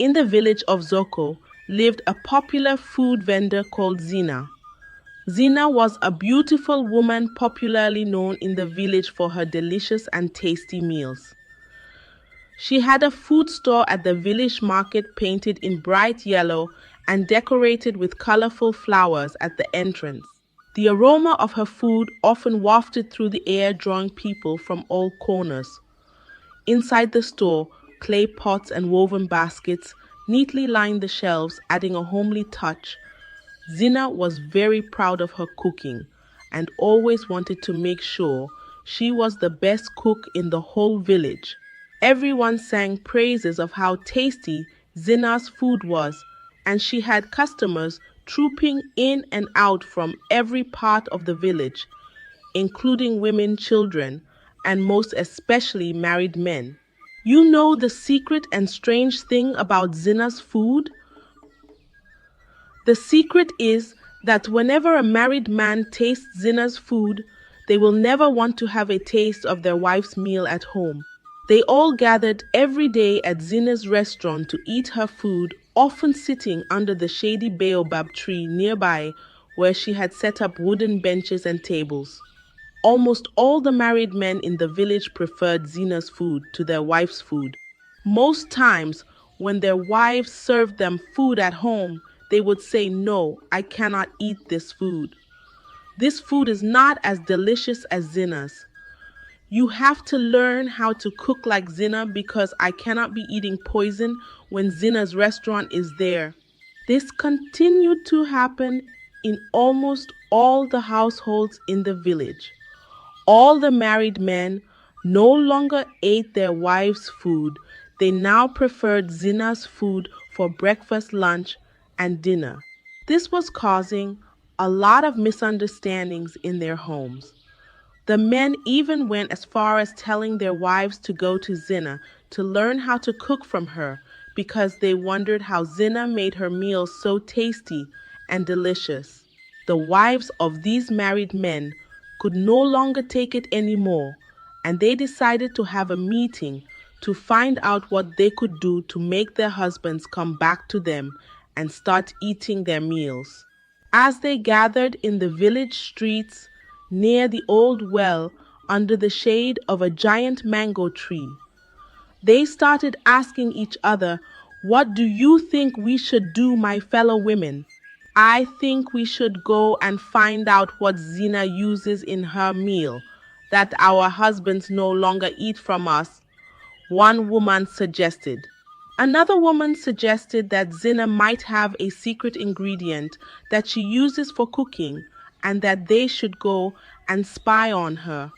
In the village of Zoko lived a popular food vendor called Zina. Zina was a beautiful woman popularly known in the village for her delicious and tasty meals. She had a food store at the village market painted in bright yellow and decorated with colorful flowers at the entrance. The aroma of her food often wafted through the air, drawing people from all corners. Inside the store, clay pots and woven baskets neatly lined the shelves, adding a homely touch. Zina was very proud of her cooking and always wanted to make sure she was the best cook in the whole village. Everyone sang praises of how tasty Zina's food was, and she had customers trooping in and out from every part of the village, including women, children, and most especially married men. You know the secret and strange thing about Zina's food? The secret is that whenever a married man tastes Zina's food, they will never want to have a taste of their wife's meal at home. They all gathered every day at Zina's restaurant to eat her food, often sitting under the shady baobab tree nearby where she had set up wooden benches and tables. Almost all the married men in the village preferred Zina's food to their wife's food. Most times, when their wives served them food at home, they would say, "No, I cannot eat this food. This food is not as delicious as Zina's. You have to learn how to cook like Zina because I cannot be eating poison when Zina's restaurant is there." This continued to happen in almost all the households in the village. All the married men no longer ate their wives' food. They now preferred Zina's food for breakfast, lunch, and dinner. This was causing a lot of misunderstandings in their homes. The men even went as far as telling their wives to go to Zina to learn how to cook from her because they wondered how Zina made her meals so tasty and delicious. The wives of these married men could no longer take it anymore, and they decided to have a meeting to find out what they could do to make their husbands come back to them and start eating their meals. As they gathered in the village streets near the old well under the shade of a giant mango tree, they started asking each other, "What do you think we should do, my fellow women?" "I think we should go and find out what Zina uses in her meal that our husbands no longer eat from us," one woman suggested. Another woman suggested that Zina might have a secret ingredient that she uses for cooking and that they should go and spy on her.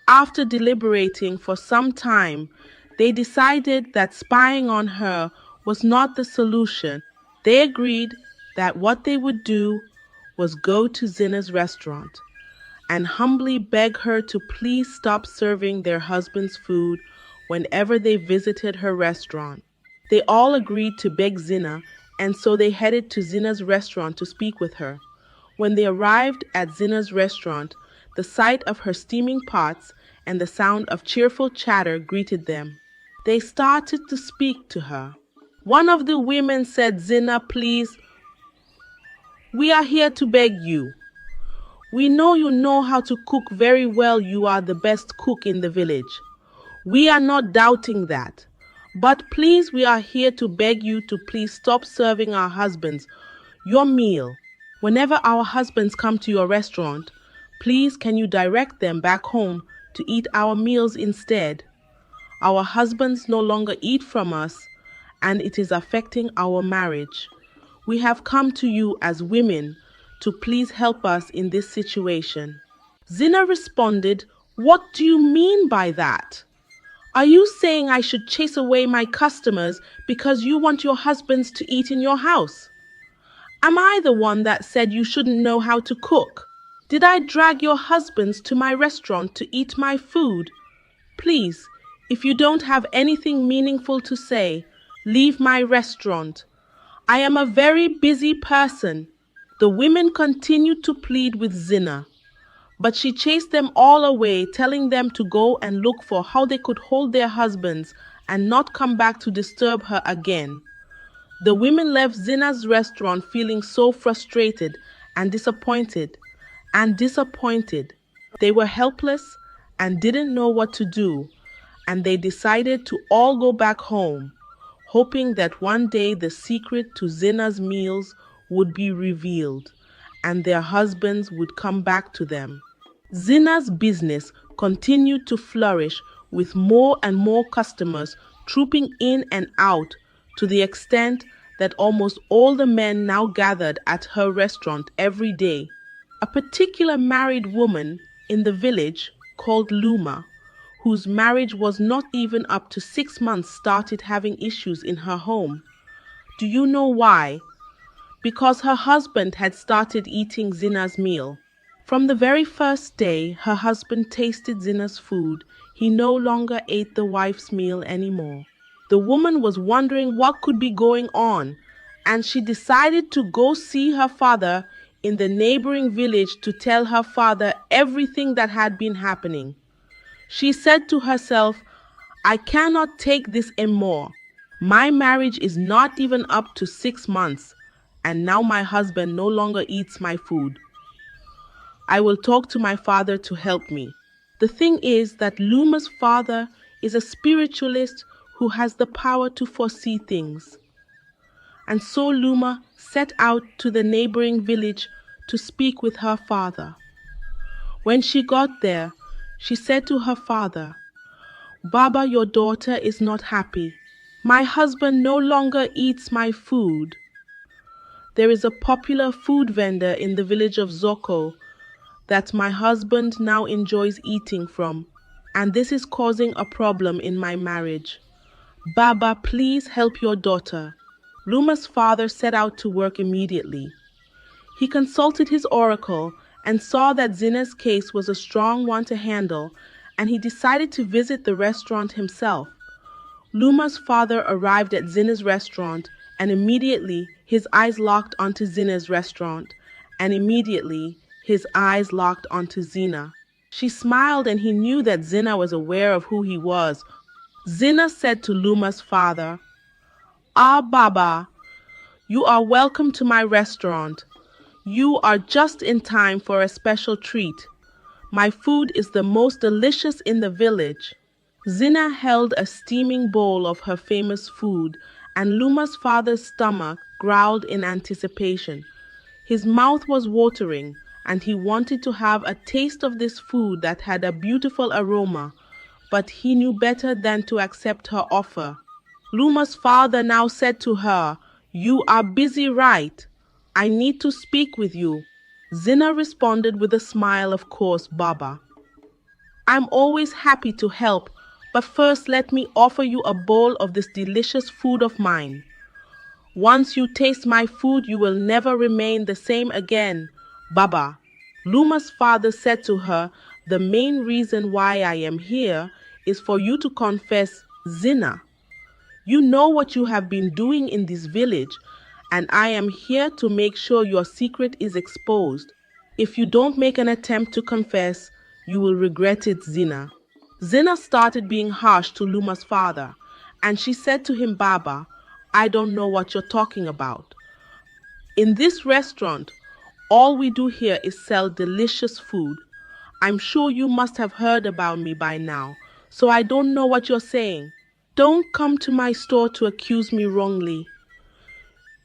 After deliberating for some time, they decided that spying on her was not the solution. They agreed that what they would do was go to Zina's restaurant and humbly beg her to please stop serving their husband's food whenever they visited her restaurant. They all agreed to beg Zina, and so they headed to Zina's restaurant to speak with her. When they arrived at Zina's restaurant, the sight of her steaming pots and the sound of cheerful chatter greeted them. They started to speak to her. One of the women said, "Zina, please, we are here to beg you. We know you know how to cook very well. You are the best cook in the village. We are not doubting that. But please, we are here to beg you to please stop serving our husbands your meal. Whenever our husbands come to your restaurant, please can you direct them back home to eat our meals instead? Our husbands no longer eat from us, and it is affecting our marriage. We have come to you as women to please help us in this situation." Zina responded, "What do you mean by that? Are you saying I should chase away my customers because you want your husbands to eat in your house? Am I the one that said you shouldn't know how to cook? Did I drag your husbands to my restaurant to eat my food? Please, if you don't have anything meaningful to say, leave my restaurant. I am a very busy person." The women continued to plead with Zina, but she chased them all away, telling them to go and look for how they could hold their husbands and not come back to disturb her again. The women left Zina's restaurant feeling so frustrated and disappointed and disappointed. They were helpless and didn't know what to do, and they decided to all go back home, hoping that one day the secret to Zina's meals would be revealed and their husbands would come back to them. Zina's business continued to flourish with more and more customers trooping in and out to the extent that almost all the men now gathered at her restaurant every day. A particular married woman in the village called Luma, whose marriage was not even up to 6 months, started having issues in her home. Do you know why? Because her husband had started eating Zina's meal. From the very first day her husband tasted Zina's food, he no longer ate the wife's meal anymore. The woman was wondering what could be going on, and she decided to go see her father in the neighboring village to tell her father everything that had been happening. She said to herself, I cannot take this anymore. My marriage is not even up to 6 months, and now my husband no longer eats my food. I will talk to my father to help me. The thing is that Luma's father is a spiritualist who has the power to foresee things. And so Luma set out to the neighboring village to speak with her father. When she got there, she said to her father, Baba, your daughter is not happy. My husband no longer eats my food. There is a popular food vendor in the village of Zoko that my husband now enjoys eating from, and this is causing a problem in my marriage. Baba, please help your daughter. Luma's father set out to work immediately. He consulted his oracle and saw that Zina's case was a strong one to handle, and he decided to visit the restaurant himself. Luma's father arrived at Zina's restaurant, and immediately his eyes locked onto Zina's restaurant, and immediately his eyes locked onto Zina. She smiled, and he knew that Zina was aware of who he was. Zina said to Luma's father, Ah, Baba, you are welcome to my restaurant. You are just in time for a special treat. My food is the most delicious in the village. Zina held a steaming bowl of her famous food, and Luma's father's stomach growled in anticipation. His mouth was watering, and he wanted to have a taste of this food that had a beautiful aroma, but he knew better than to accept her offer. Luma's father now said to her, You are busy, right? I need to speak with you. Zina responded with a smile, Of course, Baba. I'm always happy to help, but first let me offer you a bowl of this delicious food of mine. Once you taste my food, you will never remain the same again, Baba. Luma's father said to her, The main reason why I am here is for you to confess Zina. You know what you have been doing in this village, and I am here to make sure your secret is exposed. If you don't make an attempt to confess, you will regret it, Zina. Zina started being harsh to Luma's father, and she said to him, Baba, I don't know what you're talking about. In this restaurant, all we do here is sell delicious food. I'm sure you must have heard about me by now, so I don't know what you're saying. Don't come to my store to accuse me wrongly.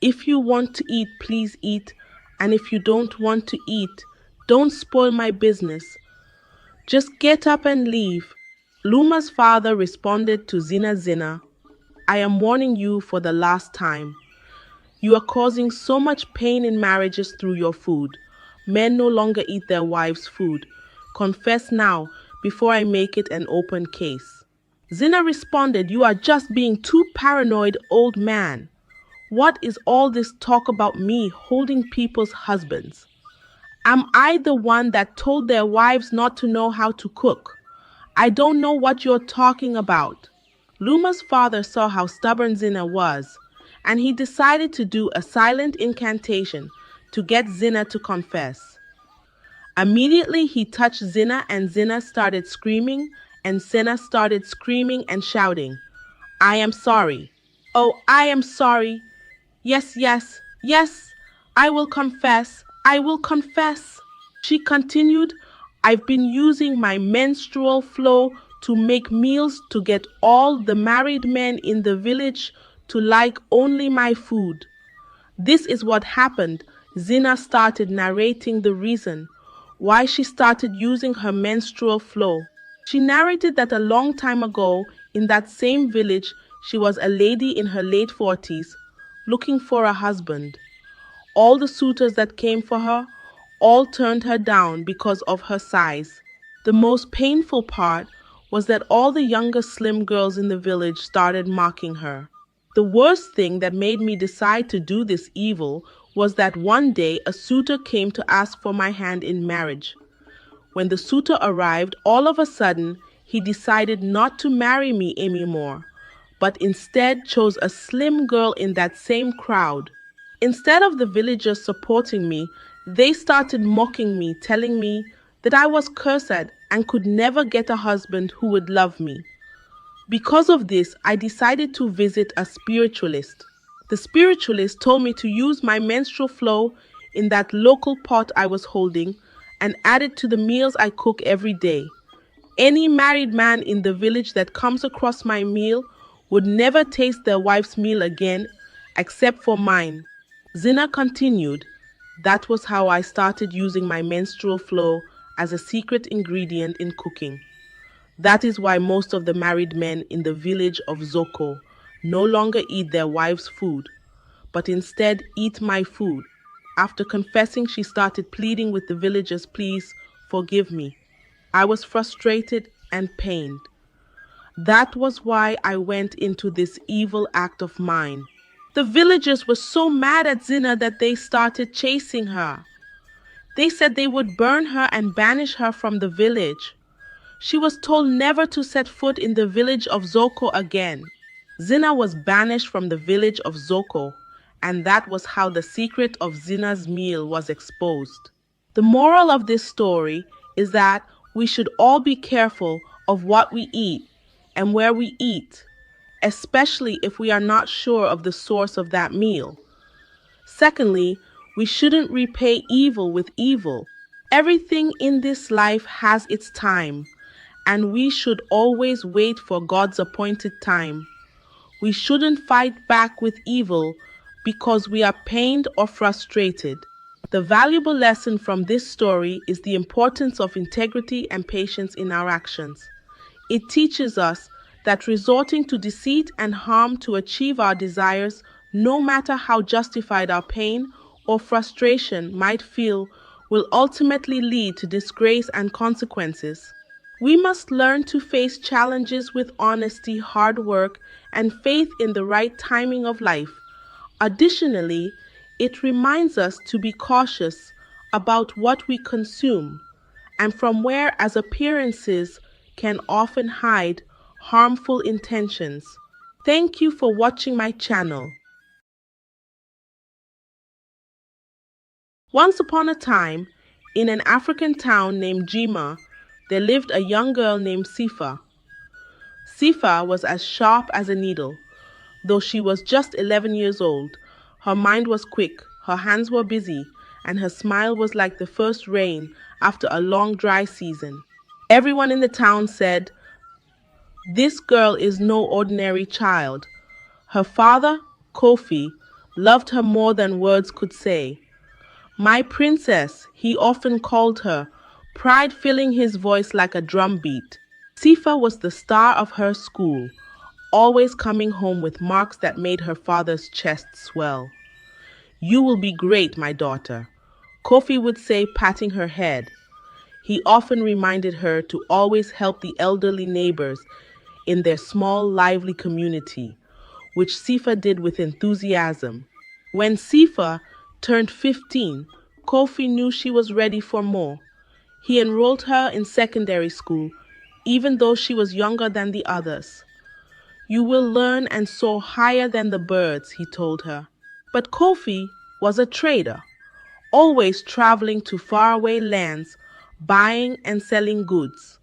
If you want to eat, please eat, and if you don't want to eat, don't spoil my business. Just get up and leave. Luma's father responded to Zina, I am warning you for the last time. You are causing so much pain in marriages through your food. Men no longer eat their wives' food. Confess now before I make it an open case. Zina responded, You are just being too paranoid, old man. What is all this talk about me holding people's husbands? Am I the one that told their wives not to know how to cook? I don't know what you're talking about. Luma's father saw how stubborn Zina was, and he decided to do a silent incantation to get Zina to confess. Immediately he touched Zina, and Zina started screaming, and Zina started screaming and shouting, I am sorry. Oh, I am sorry. Yes, yes, yes. I will confess. I will confess. She continued, I've been using my menstrual flow to make meals to get all the married men in the village to like only my food. This is what happened. Zina started narrating the reason why she started using her menstrual flow. She narrated that a long time ago, in that same village, she was a lady in her late 40s looking for a husband. All the suitors that came for her all turned her down because of her size. The most painful part was that all the younger slim girls in the village started mocking her. The worst thing that made me decide to do this evil was that one day a suitor came to ask for my hand in marriage. When the suitor arrived, all of a sudden, he decided not to marry me anymore, but instead chose a slim girl in that same crowd. Instead of the villagers supporting me, they started mocking me, telling me that I was cursed and could never get a husband who would love me. Because of this, I decided to visit a spiritualist. The spiritualist told me to use my menstrual flow in that local pot I was holding and add it to the meals I cook every day. Any married man in the village that comes across my meal would never taste their wife's meal again, except for mine. Zina continued, that was how I started using my menstrual flow as a secret ingredient in cooking. That is why most of the married men in the village of Zoko no longer eat their wives' food, but instead eat my food. After confessing, she started pleading with the villagers, please forgive me. I was frustrated and pained. That was why I went into this evil act of mine. The villagers were so mad at Zina that they started chasing her. They said they would burn her and banish her from the village. She was told never to set foot in the village of Zoko again. Zina was banished from the village of Zoko, and that was how the secret of Zina's meal was exposed. The moral of this story is that we should all be careful of what we eat and where we eat, especially if we are not sure of the source of that meal. Secondly, we shouldn't repay evil with evil. Everything in this life has its time, and we should always wait for God's appointed time. We shouldn't fight back with evil because we are pained or frustrated. The valuable lesson from this story is the importance of integrity and patience in our actions. It teaches us that resorting to deceit and harm to achieve our desires, no matter how justified our pain or frustration might feel, will ultimately lead to disgrace and consequences. We must learn to face challenges with honesty, hard work, and faith in the right timing of life. Additionally, it reminds us to be cautious about what we consume and from where as appearances can often hide harmful intentions. Thank you for watching my channel. Once upon a time, in an African town named Jima, there lived a young girl named Sifa. Sifa was as sharp as a needle. Though she was just 11 years old, her mind was quick, her hands were busy, and her smile was like the first rain after a long dry season. Everyone in the town said, this girl is no ordinary child. Her father, Kofi, loved her more than words could say. My princess, he often called her, pride filling his voice like a drumbeat. Sifa was the star of her school, always coming home with marks that made her father's chest swell. You will be great, my daughter, Kofi would say, patting her head. He often reminded her to always help the elderly neighbors in their small, lively community, which Sifa did with enthusiasm. When Sifa turned 15, Kofi knew she was ready for more. He enrolled her in secondary school, even though she was younger than the others. You will learn and soar higher than the birds, he told her. But Kofi was a trader, always traveling to faraway lands, buying and selling goods.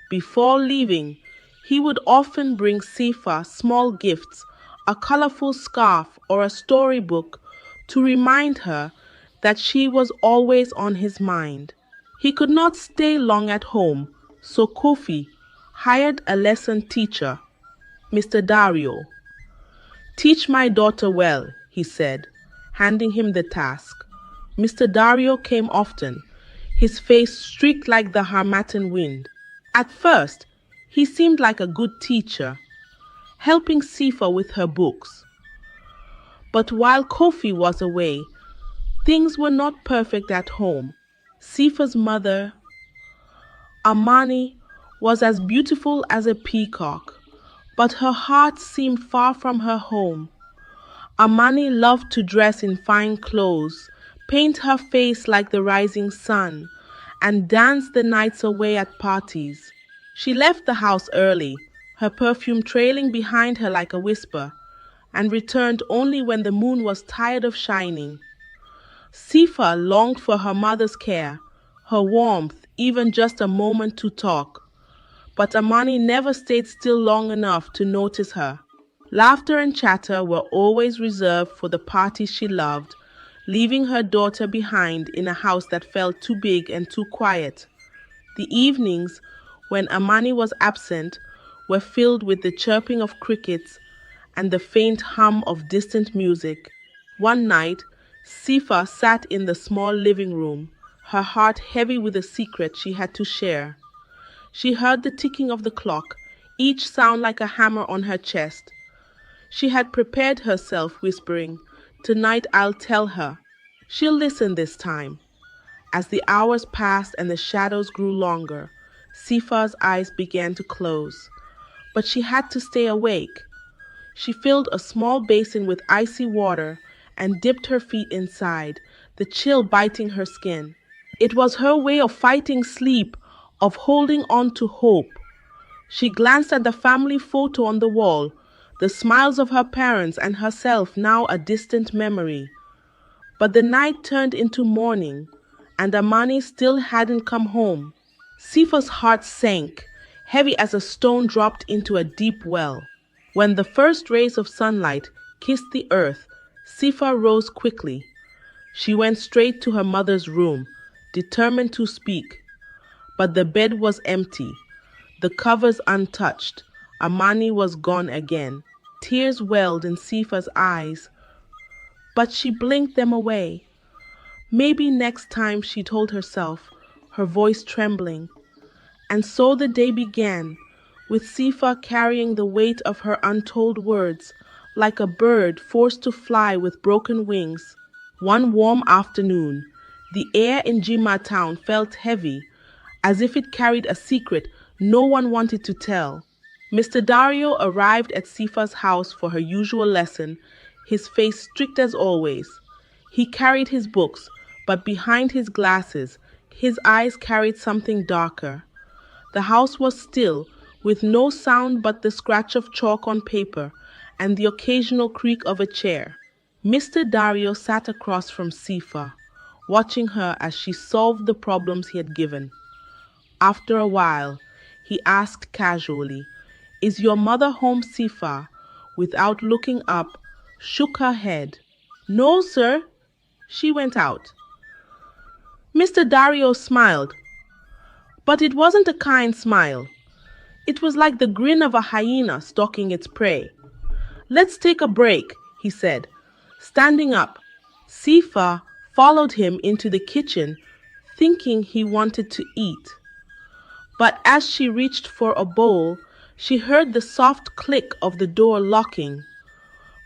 Before leaving, He would often bring Sifa small gifts, a colorful scarf or a storybook, to remind her that she was always on his mind. He could not stay long at home, so Kofi hired a lesson teacher, Mr. Dario. "Teach my daughter well," he said, handing him the task. Mr. Dario came often, his face streaked like the Harmattan wind. At first, he seemed like a good teacher, helping Sifa with her books. But while Kofi was away, things were not perfect at home. Sifa's mother, Amani, was as beautiful as a peacock, but her heart seemed far from her home. Amani loved to dress in fine clothes, paint her face like the rising sun, and dance the nights away at parties. She left the house early, her perfume trailing behind her like a whisper, and returned only when the moon was tired of shining. Sifa longed for her mother's care, her warmth, even just a moment to talk. But Amani never stayed still long enough to notice her. Laughter and chatter were always reserved for the parties she loved, leaving her daughter behind in a house that felt too big and too quiet. The evenings, when Amani was absent, were filled with the chirping of crickets and the faint hum of distant music. One night, Sifa sat in the small living room, her heart heavy with a secret she had to share. She heard the ticking of the clock, each sound like a hammer on her chest. She had prepared herself, whispering, "Tonight I'll tell her. She'll listen this time." As the hours passed and the shadows grew longer, Sifa's eyes began to close. But she had to stay awake. She filled a small basin with icy water and dipped her feet inside, the chill biting her skin. It was her way of fighting sleep, of holding on to hope. She glanced at the family photo on the wall, the smiles of her parents and herself now a distant memory. But the night turned into morning, and Amani still hadn't come home. Sifa's heart sank, heavy as a stone dropped into a deep well. When the first rays of sunlight kissed the earth, Sifa rose quickly. She went straight to her mother's room, determined to speak. But the bed was empty, the covers untouched. Amani was gone again. Tears welled in Sifa's eyes, but she blinked them away. Maybe next time, she told herself, her voice trembling. And so the day began, with Sifa carrying the weight of her untold words, like a bird forced to fly with broken wings. One warm afternoon, the air in Jima town felt heavy, as if it carried a secret no one wanted to tell. Mr. Dario arrived at Sifa's house for her usual lesson, his face strict as always. He carried his books, but behind his glasses, his eyes carried something darker. The house was still, with no sound but the scratch of chalk on paper and the occasional creak of a chair. Mr. Dario sat across from Sifa, watching her as she solved the problems he had given. After a while, he asked casually, "Is your mother home?" Sifa, without looking up, shook her head. "No, sir. She went out." Mr. Dario smiled, but it wasn't a kind smile. It was like the grin of a hyena stalking its prey. "Let's take a break," he said, standing up. Sifa followed him into the kitchen, thinking he wanted to eat. But as she reached for a bowl, she heard the soft click of the door locking.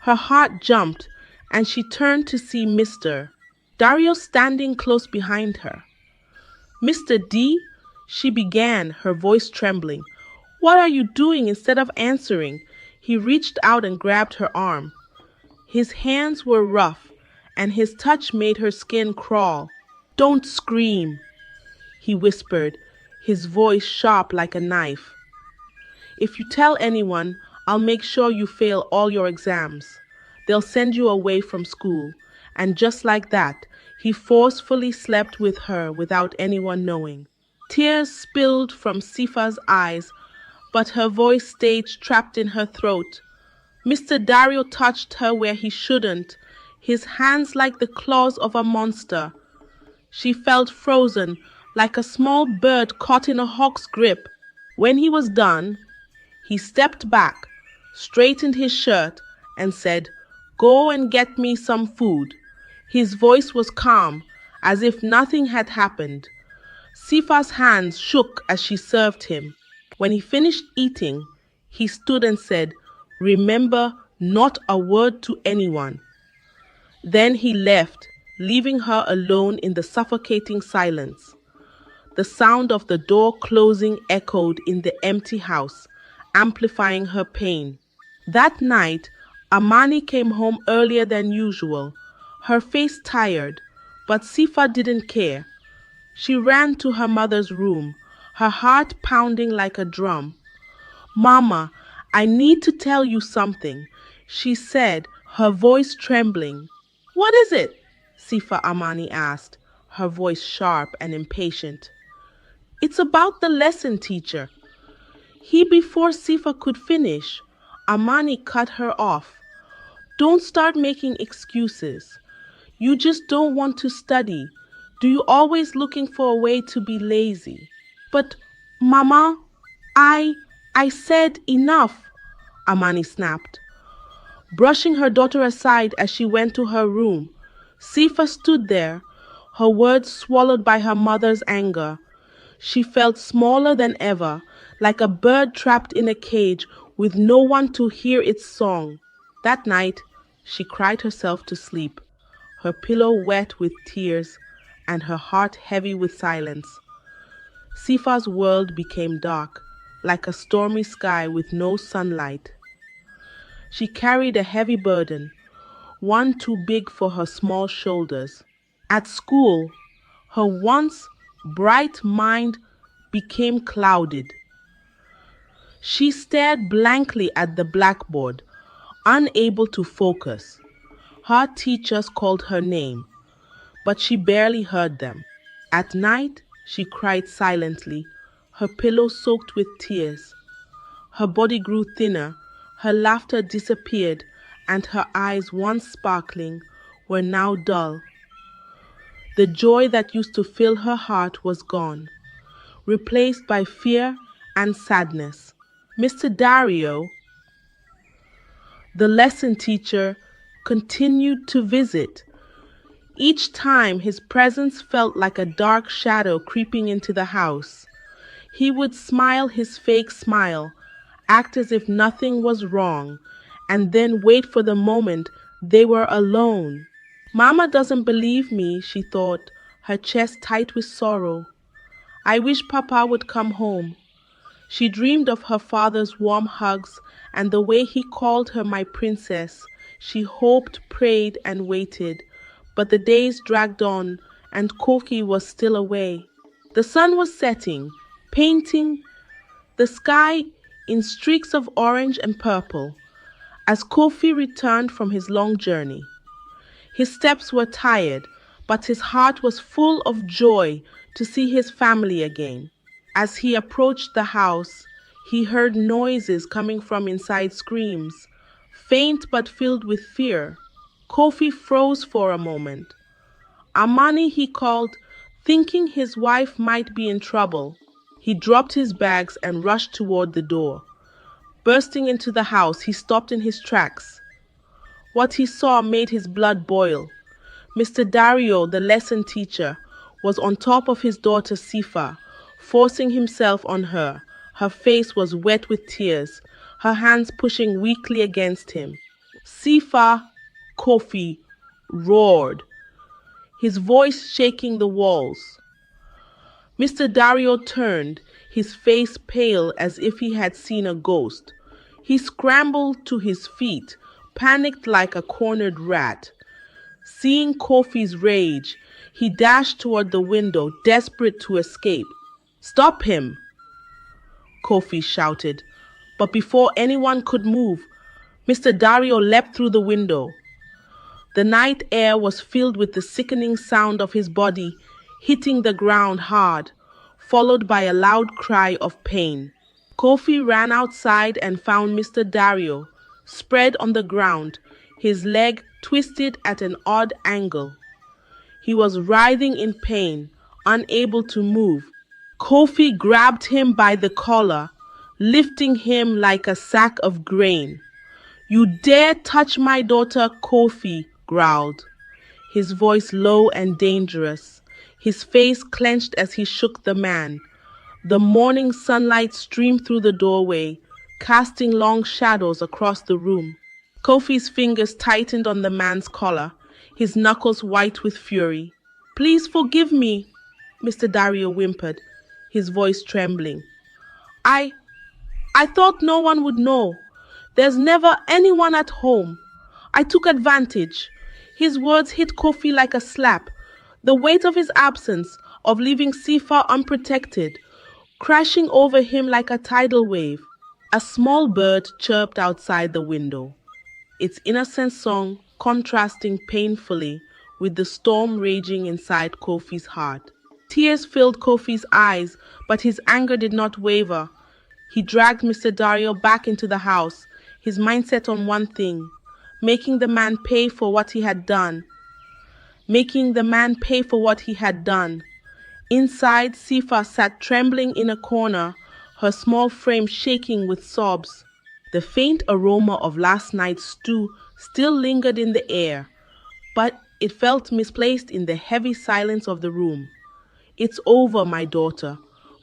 Her heart jumped, and she turned to see Mr. Dario standing close behind her. "Mr. D," she began, her voice trembling. "What are you doing?" Instead of answering, he reached out and grabbed her arm. His hands were rough, and his touch made her skin crawl. "Don't scream," he whispered, his voice sharp like a knife. "If you tell anyone, I'll make sure you fail all your exams. They'll send you away from school." And just like that, he forcefully slept with her without anyone knowing. Tears spilled from Sifa's eyes, but her voice stayed trapped in her throat. Mr. Dario touched her where he shouldn't, his hands like the claws of a monster. She felt frozen, like a small bird caught in a hawk's grip. When he was done, he stepped back, straightened his shirt, and said, "Go and get me some food." His voice was calm, as if nothing had happened. Sifa's hands shook as she served him. When he finished eating, he stood and said, "Remember, not a word to anyone." Then he left, leaving her alone in the suffocating silence. The sound of the door closing echoed in the empty house, amplifying her pain. That night, Amani came home earlier than usual, her face tired, but Sifa didn't care. She ran to her mother's room, her heart pounding like a drum. "Mama, I need to tell you something," she said, her voice trembling. "What is it?" Sifa Amani asked, her voice sharp and impatient. "It's about the lesson teacher." Before Sifa could finish, Amani cut her off. "Don't start making excuses. You just don't want to study. Do you always looking for a way to be lazy?" "But, Mama, I said enough," Amani snapped, brushing her daughter aside as she went to her room. Sifa stood there, her words swallowed by her mother's anger. She felt smaller than ever, like a bird trapped in a cage with no one to hear its song. That night, she cried herself to sleep, her pillow wet with tears and her heart heavy with silence. Sifa's world became dark, like a stormy sky with no sunlight. She carried a heavy burden, one too big for her small shoulders. At school, her once bright mind became clouded. She stared blankly at the blackboard, unable to focus. Her teachers called her name, but she barely heard them. At night, she cried silently, her pillow soaked with tears. Her body grew thinner, her laughter disappeared, and her eyes, once sparkling, were now dull. The joy that used to fill her heart was gone, replaced by fear and sadness. Mr. Dario, the lesson teacher, continued to visit. Each time his presence felt like a dark shadow creeping into the house. He would smile his fake smile, act as if nothing was wrong, and then wait for the moment they were alone. "Mama doesn't believe me," she thought, her chest tight with sorrow. "I wish Papa would come home." She dreamed of her father's warm hugs and the way he called her my princess. She hoped, prayed, and waited. But the days dragged on, and Kofi was still away. The sun was setting, painting the sky in streaks of orange and purple, as Kofi returned from his long journey. His steps were tired, but his heart was full of joy to see his family again. As he approached the house, he heard noises coming from inside, screams, faint but filled with fear. Kofi froze for a moment. "Amani," he called, thinking his wife might be in trouble. He dropped his bags and rushed toward the door. Bursting into the house, he stopped in his tracks. What he saw made his blood boil. Mr. Dario, the lesson teacher, was on top of his daughter Sifa, forcing himself on her. Her face was wet with tears, her hands pushing weakly against him. "Sifa!" Kofi roared, his voice shaking the walls. Mr. Dario turned, his face pale as if he had seen a ghost. He scrambled to his feet, panicked like a cornered rat. Seeing Kofi's rage, he dashed toward the window, desperate to escape. "Stop him!" Kofi shouted. But before anyone could move, Mr. Dario leapt through the window. The night air was filled with the sickening sound of his body hitting the ground hard, followed by a loud cry of pain. Kofi ran outside and found Mr. Dario, spread on the ground, his leg twisted at an odd angle. He was writhing in pain, unable to move. Kofi grabbed him by the collar, lifting him like a sack of grain. "You dare touch my daughter," Kofi growled, his voice low and dangerous. His face clenched as he shook the man. The morning sunlight streamed through the doorway, casting long shadows across the room. Kofi's fingers tightened on the man's collar, his knuckles white with fury. "Please forgive me," Mr. Dario whimpered, his voice trembling. I I thought no one would know. There's never anyone at home. I took advantage." His words hit Kofi like a slap. The weight of his absence, of leaving Sifa unprotected, crashing over him like a tidal wave. A small bird chirped outside the window, its innocent song contrasting painfully with the storm raging inside Kofi's heart. Tears filled Kofi's eyes, but his anger did not waver. He dragged Mr. Dario back into the house, his mind set on one thing: making the man pay for what he had done. Making the man pay for what he had done. Inside, Sifa sat trembling in a corner, her small frame shaking with sobs. The faint aroma of last night's stew still lingered in the air, but it felt misplaced in the heavy silence of the room. "It's over, my daughter,"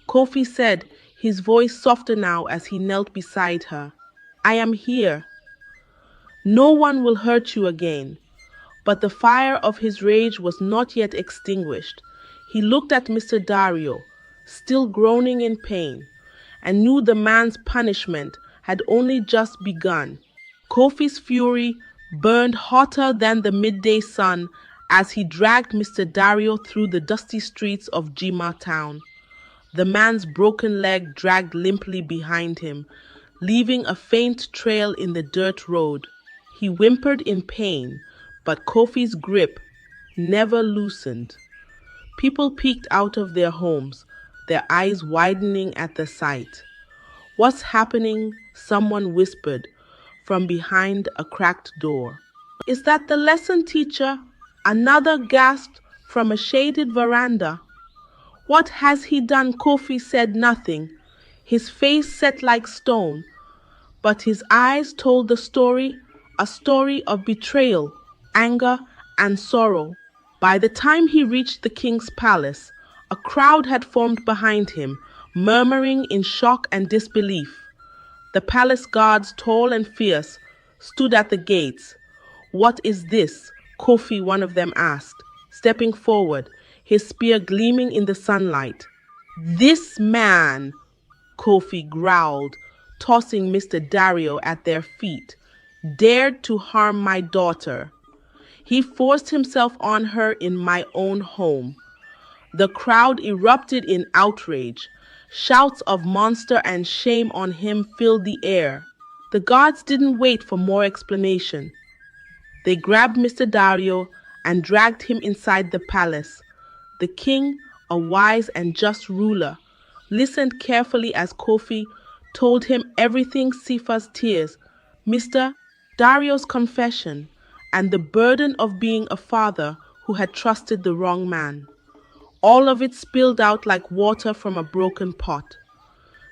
Kofi said, his voice softer now as he knelt beside her. "I am here. No one will hurt you again." But the fire of his rage was not yet extinguished. He looked at Mr. Dario, still groaning in pain, and knew the man's punishment had only just begun. Kofi's fury burned hotter than the midday sun as he dragged Mr. Dario through the dusty streets of Jima town. The man's broken leg dragged limply behind him, leaving a faint trail in the dirt road. He whimpered in pain, but Kofi's grip never loosened. People peeked out of their homes, their eyes widening at the sight. "What's happening?" someone whispered from behind a cracked door. "Is that the lesson, teacher?" Another gasped from a shaded veranda. "What has he done?" Kofi said nothing, his face set like stone, but his eyes told the story, a story of betrayal, anger, and sorrow. By the time he reached the king's palace, a crowd had formed behind him, murmuring in shock and disbelief. The palace guards, tall and fierce, stood at the gates. "What is this?" Kofi, one of them, asked, stepping forward, his spear gleaming in the sunlight. "This man," Kofi growled, tossing Mr. Dario at their feet, "dared to harm my daughter. He forced himself on her in my own home." The crowd erupted in outrage. Shouts of "monster" and "shame on him" filled the air. The guards didn't wait for more explanation. They grabbed Mr. Dario and dragged him inside the palace. The king, a wise and just ruler, listened carefully as Kofi told him everything: Sifa's tears, Mr. Dario's confession, and the burden of being a father who had trusted the wrong man. All of it spilled out like water from a broken pot.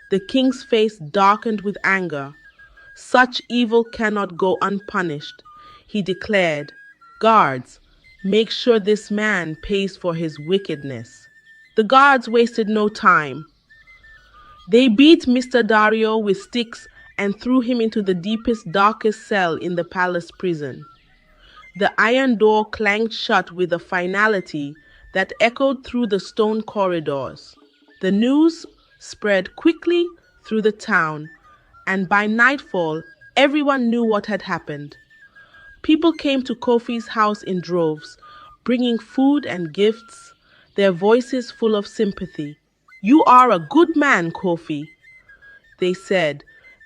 The king's face darkened with anger. "Such evil cannot go unpunished," he declared. "Guards, make sure this man pays for his wickedness." The guards wasted no time. They beat Mr. Dario with sticks and threw him into the deepest, darkest cell in the palace prison. The iron door clanged shut with a finality that echoed through the stone corridors. The news spread quickly through the town, and by nightfall, everyone knew what had happened. People came to Kofi's house in droves, bringing food and gifts, their voices full of sympathy. "You are a good man, Kofi," they said,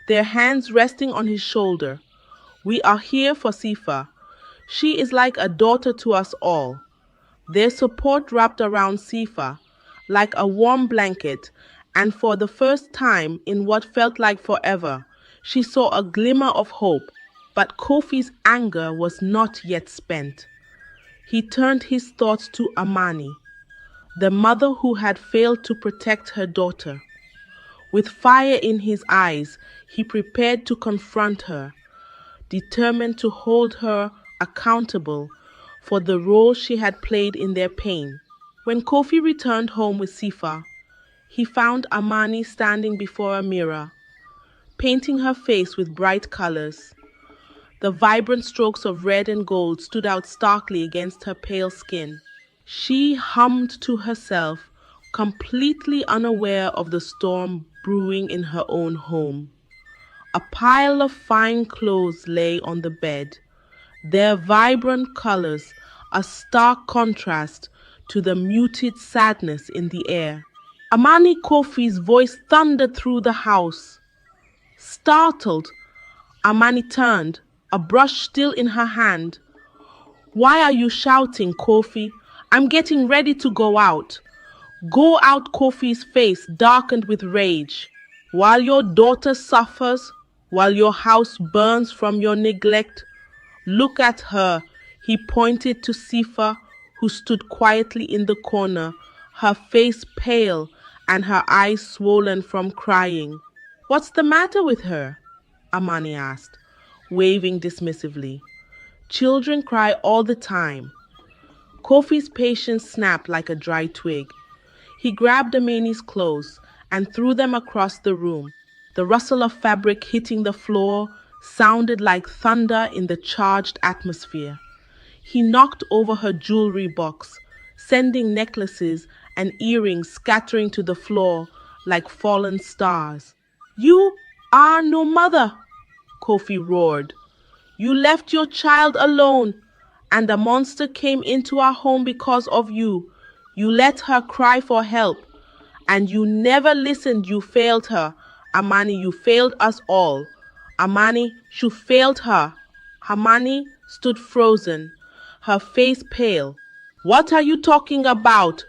their hands resting on his shoulder. "We are here for Sifa. She is like a daughter to us all." Their support wrapped around Sifa like a warm blanket, and for the first time in what felt like forever, she saw a glimmer of hope. But Kofi's anger was not yet spent. He turned his thoughts to Amani, the mother who had failed to protect her daughter. With fire in his eyes, he prepared to confront her, determined to hold her accountable for the role she had played in their pain. When Kofi returned home with Sifa, he found Amani standing before a mirror, painting her face with bright colors. The vibrant strokes of red and gold stood out starkly against her pale skin. She hummed to herself, completely unaware of the storm brewing in her own home. A pile of fine clothes lay on the bed, their vibrant colors a stark contrast to the muted sadness in the air. Amani Kofi's voice thundered through the house. Startled, Amani turned, a brush still in her hand. "Why are you shouting, Kofi? I'm getting ready to go out." "Go out," Kofi's face darkened with rage. "While your daughter suffers, while your house burns from your neglect, look at her." He pointed to Sifa, who stood quietly in the corner, her face pale and her eyes swollen from crying. "What's the matter with her?" Amani asked, waving dismissively. "Children cry all the time." Kofi's patience snapped like a dry twig. He grabbed Amani's clothes and threw them across the room. The rustle of fabric hitting the floor sounded like thunder in the charged atmosphere. He knocked over her jewelry box, sending necklaces and earrings scattering to the floor like fallen stars. "You are no mother," Kofi roared. "You left your child alone, and a monster came into our home because of you. You let her cry for help, and you never listened. You failed her. Amani, you failed us all. Amani, you failed her." Amani stood frozen, her face pale. "What are you talking about,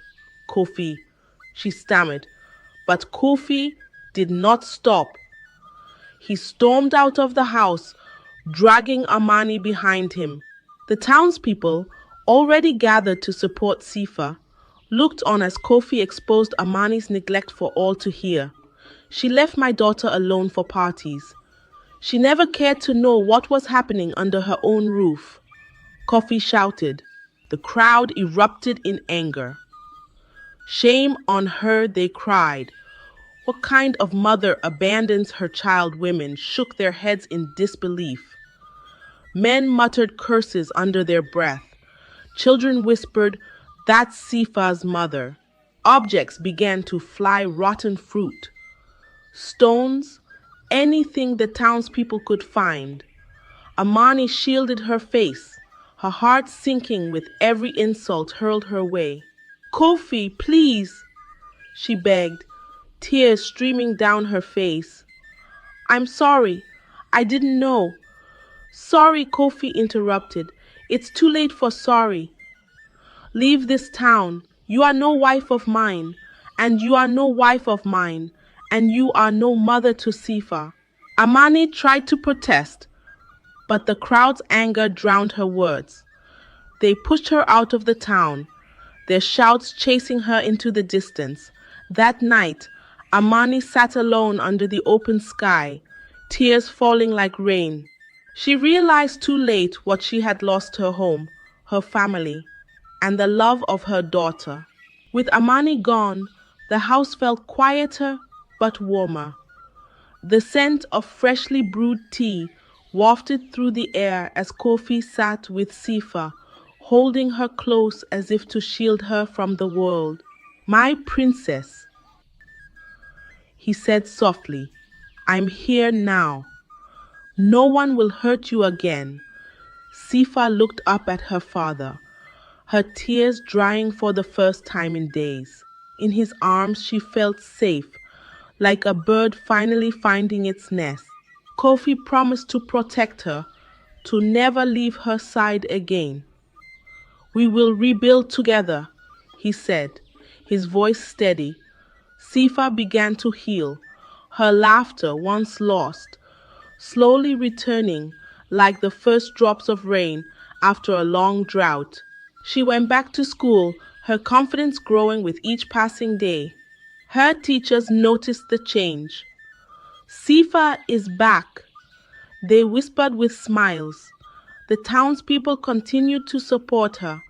Kofi?" she stammered. But Kofi did not stop. He stormed out of the house, dragging Amani behind him. The townspeople, already gathered to support Sifa, looked on as Kofi exposed Amani's neglect for all to hear. "She left my daughter alone for parties. She never cared to know what was happening under her own roof," Kofi shouted. The crowd erupted in anger. "Shame on her," they cried. "What kind of mother abandons her child?" Women shook their heads in disbelief. Men muttered curses under their breath. Children whispered, "That's Sifa's mother." Objects began to fly, rotten fruit, stones, anything the townspeople could find. Amani shielded her face, her heart sinking with every insult hurled her way. "Kofi, please," she begged, tears streaming down her face. "I'm sorry. I didn't know." "Sorry," Kofi interrupted. "It's too late for sorry. Leave this town. You are no wife of mine, and you are no wife of mine, and you are no mother to Sifa." Amani tried to protest, but the crowd's anger drowned her words. They pushed her out of the town, their shouts chasing her into the distance. That night, Amani sat alone under the open sky, tears falling like rain. She realized too late what she had lost: her home, her family, and the love of her daughter. With Amani gone, the house felt quieter but warmer. The scent of freshly brewed tea wafted through the air as Kofi sat with Sifa, holding her close as if to shield her from the world. "My princess," he said softly, "I'm here now. No one will hurt you again." Sifa looked up at her father, her tears drying for the first time in days. In his arms she felt safe, like a bird finally finding its nest. Kofi promised to protect her, to never leave her side again. "We will rebuild together," he said, his voice steady. Sifa began to heal, her laughter once lost, slowly returning like the first drops of rain after a long drought. She went back to school, her confidence growing with each passing day. Her teachers noticed the change. Sifa is back, they whispered with smiles. The townspeople continued to support her,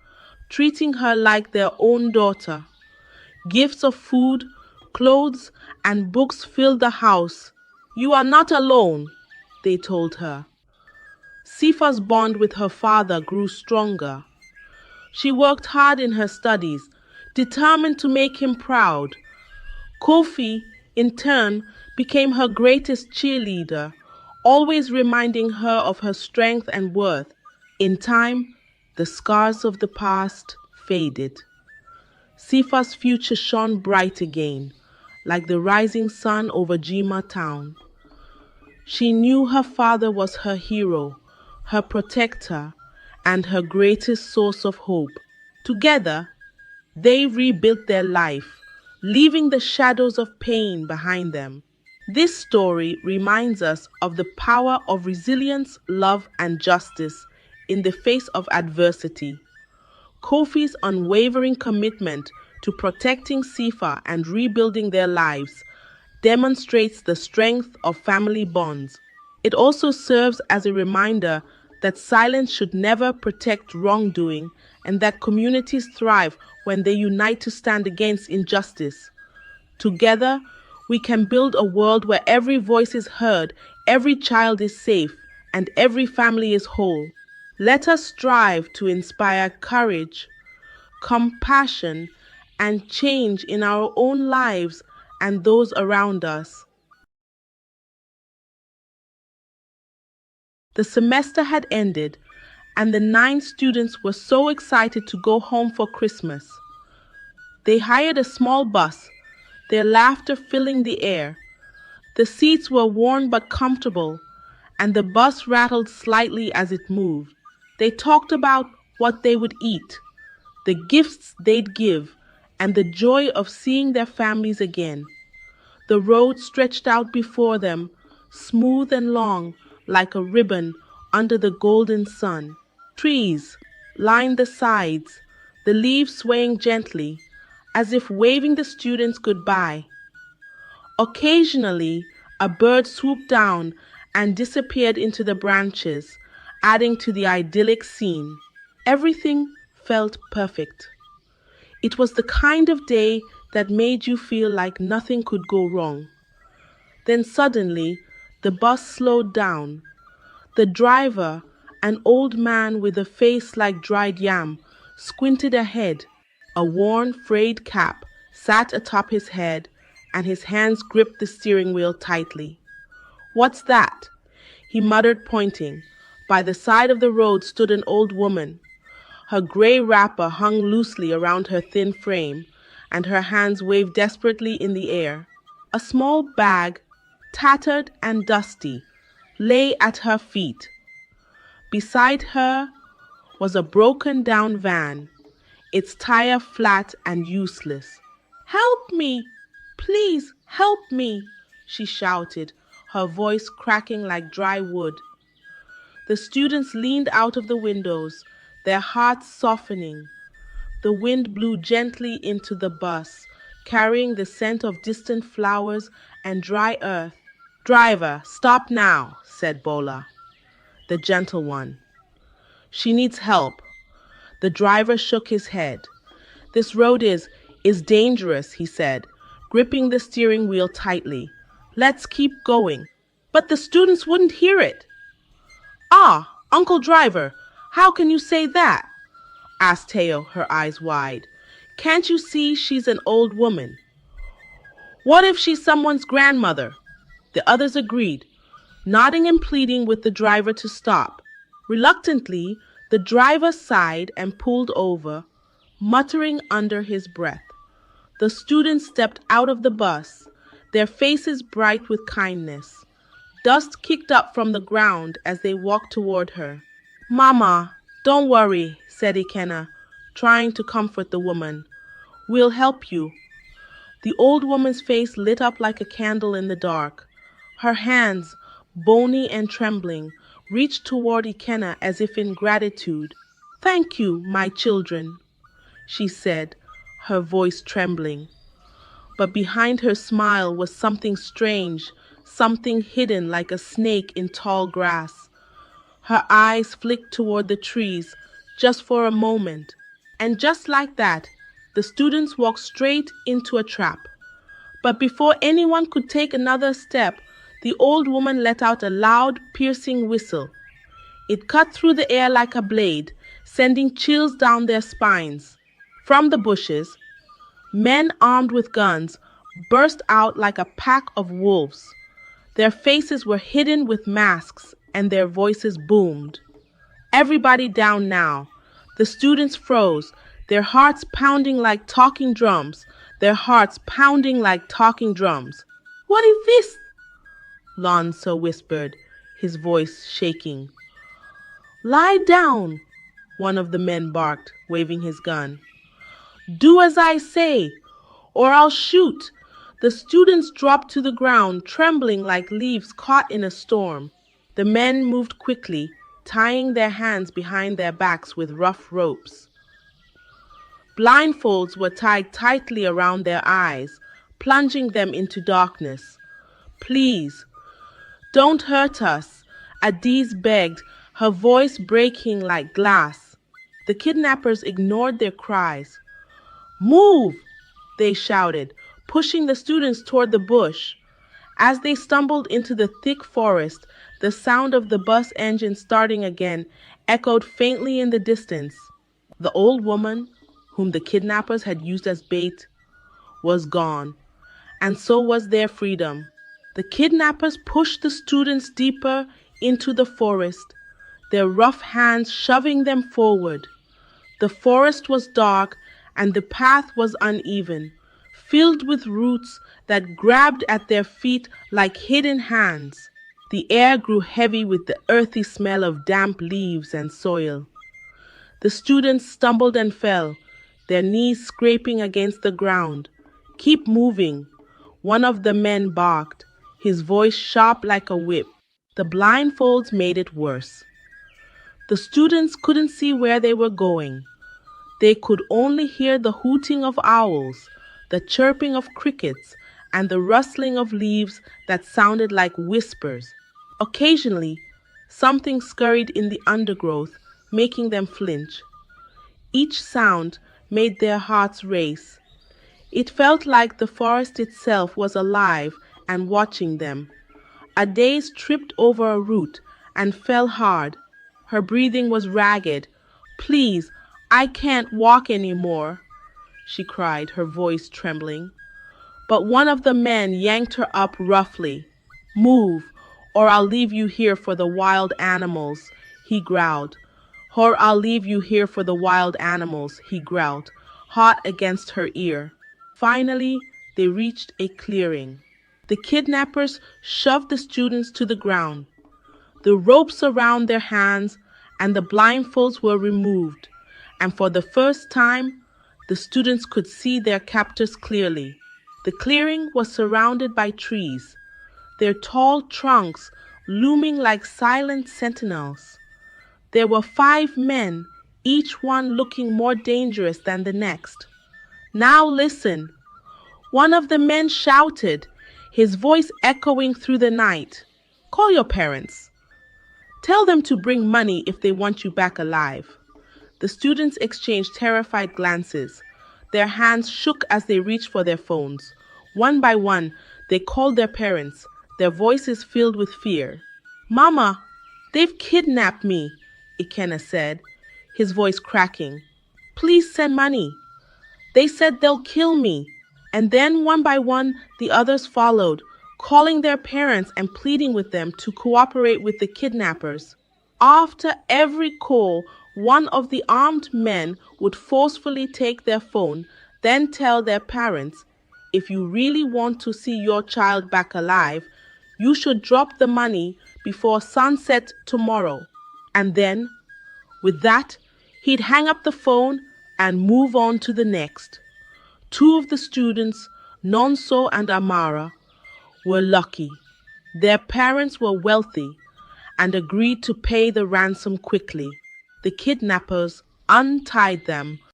treating her like their own daughter. Gifts of food, clothes, and books filled the house. You are not alone, they told her. Sifa's bond with her father grew stronger. She worked hard in her studies, determined to make him proud. Kofi, in turn, became her greatest cheerleader, always reminding her of her strength and worth. In time, the scars of the past faded. Sifa's future shone bright again, like the rising sun over Jima town. She knew her father was her hero, her protector, and her greatest source of hope. Together, they rebuilt their life, leaving the shadows of pain behind them. This story reminds us of the power of resilience, love, and justice in the face of adversity. Kofi's unwavering commitment to protecting Sifa and rebuilding their lives demonstrates the strength of family bonds. It also serves as a reminder that silence should never protect wrongdoing and that communities thrive when they unite to stand against injustice. Together, we can build a world where every voice is heard, every child is safe, and every family is whole. Let us strive to inspire courage, compassion, and change in our own lives and those around us. The semester had ended, and the 9 students were so excited to go home for Christmas. They hired a small bus, their laughter filling the air. The seats were worn but comfortable, and the bus rattled slightly as it moved. They talked about what they would eat, the gifts they'd give, and the joy of seeing their families again. The road stretched out before them, smooth and long, like a ribbon under the golden sun. Trees lined the sides, the leaves swaying gently, as if waving the students goodbye. Occasionally, a bird swooped down and disappeared into the branches, adding to the idyllic scene. Everything felt perfect. It was the kind of day that made you feel like nothing could go wrong. Then suddenly, the bus slowed down. The driver, an old man with a face like dried yam, squinted ahead. A worn, frayed cap sat atop his head, and his hands gripped the steering wheel tightly. What's that? He muttered, pointing. By the side of the road stood an old woman. Her gray wrapper hung loosely around her thin frame, and her hands waved desperately in the air. A small bag, tattered and dusty, lay at her feet. Beside her was a broken-down van, its tire flat and useless. "Help me! Please help me!" she shouted, her voice cracking like dry wood. The students leaned out of the windows, their hearts softening. The wind blew gently into the bus, carrying the scent of distant flowers and dry earth. "Driver, stop now," said Bola, the gentle one. "She needs help." The driver shook his head. "This road is dangerous," he said, gripping the steering wheel tightly. "Let's keep going." But the students wouldn't hear it. "Ah, Uncle Driver, how can you say that?" asked Teo, her eyes wide. "Can't you see she's an old woman? What if she's someone's grandmother?" The others agreed, nodding and pleading with the driver to stop. Reluctantly, the driver sighed and pulled over, muttering under his breath. The students stepped out of the bus, their faces bright with kindness. Dust kicked up from the ground as they walked toward her. "Mama, don't worry," said Ikenna, trying to comfort the woman. "We'll help you." The old woman's face lit up like a candle in the dark. Her hands, bony and trembling, reached toward Ikenna as if in gratitude. "Thank you, my children," she said, her voice trembling. But behind her smile was something strange, something hidden like a snake in tall grass. Her eyes flicked toward the trees, just for a moment. And just like that, the students walked straight into a trap. But before anyone could take another step, the old woman let out a loud, piercing whistle. It cut through the air like a blade, sending chills down their spines. From the bushes, men armed with guns burst out like a pack of wolves. Their faces were hidden with masks, and their voices boomed. "Everybody down now." The students froze, their hearts pounding like talking drums, their hearts pounding like talking drums. "What is this?" Lonzo whispered, his voice shaking. "Lie down," one of the men barked, waving his gun. "Do as I say, or I'll shoot." The students dropped to the ground, trembling like leaves caught in a storm. The men moved quickly, tying their hands behind their backs with rough ropes. Blindfolds were tied tightly around their eyes, plunging them into darkness. "Please, don't hurt us," Adiz begged, her voice breaking like glass. The kidnappers ignored their cries. "Move!" they shouted, pushing the students toward the bush. As they stumbled into the thick forest, the sound of the bus engine starting again echoed faintly in the distance. The old woman, whom the kidnappers had used as bait, was gone, and so was their freedom. The kidnappers pushed the students deeper into the forest, their rough hands shoving them forward. The forest was dark, and the path was uneven, filled with roots that grabbed at their feet like hidden hands. The air grew heavy with the earthy smell of damp leaves and soil. The students stumbled and fell, their knees scraping against the ground. "Keep moving," one of the men barked, his voice sharp like a whip. The blindfolds made it worse. The students couldn't see where they were going. They could only hear the hooting of owls, the chirping of crickets, and the rustling of leaves that sounded like whispers. Occasionally, something scurried in the undergrowth, making them flinch. Each sound made their hearts race. It felt like the forest itself was alive and watching them. Adaze tripped over a root and fell hard. Her breathing was ragged. "Please, I can't walk anymore," she cried, her voice trembling. But one of the men yanked her up roughly. "Move, or I'll leave you here for the wild animals," he growled. "Or I'll leave you here for the wild animals," he growled, hot against her ear. Finally, they reached a clearing. The kidnappers shoved the students to the ground. The ropes around their hands and the blindfolds were removed, and for the first time, the students could see their captors clearly. The clearing was surrounded by trees, their tall trunks looming like silent sentinels. There were 5 men, each one looking more dangerous than the next. "Now listen," one of the men shouted, his voice echoing through the night. "Call your parents. Tell them to bring money if they want you back alive." The students exchanged terrified glances. Their hands shook as they reached for their phones. One by one, they called their parents, their voices filled with fear. "Mama, they've kidnapped me," Ikenna said, his voice cracking. "Please send money. They said they'll kill me." And then one by one, the others followed, calling their parents and pleading with them to cooperate with the kidnappers. After every call, one of the armed men would forcefully take their phone, then tell their parents, "If you really want to see your child back alive, you should drop the money before sunset tomorrow." And then, with that, he'd hang up the phone and move on to the next. 2 of the students, Nonso and Amara were lucky. Their parents were wealthy and agreed to pay the ransom quickly. The kidnappers untied them,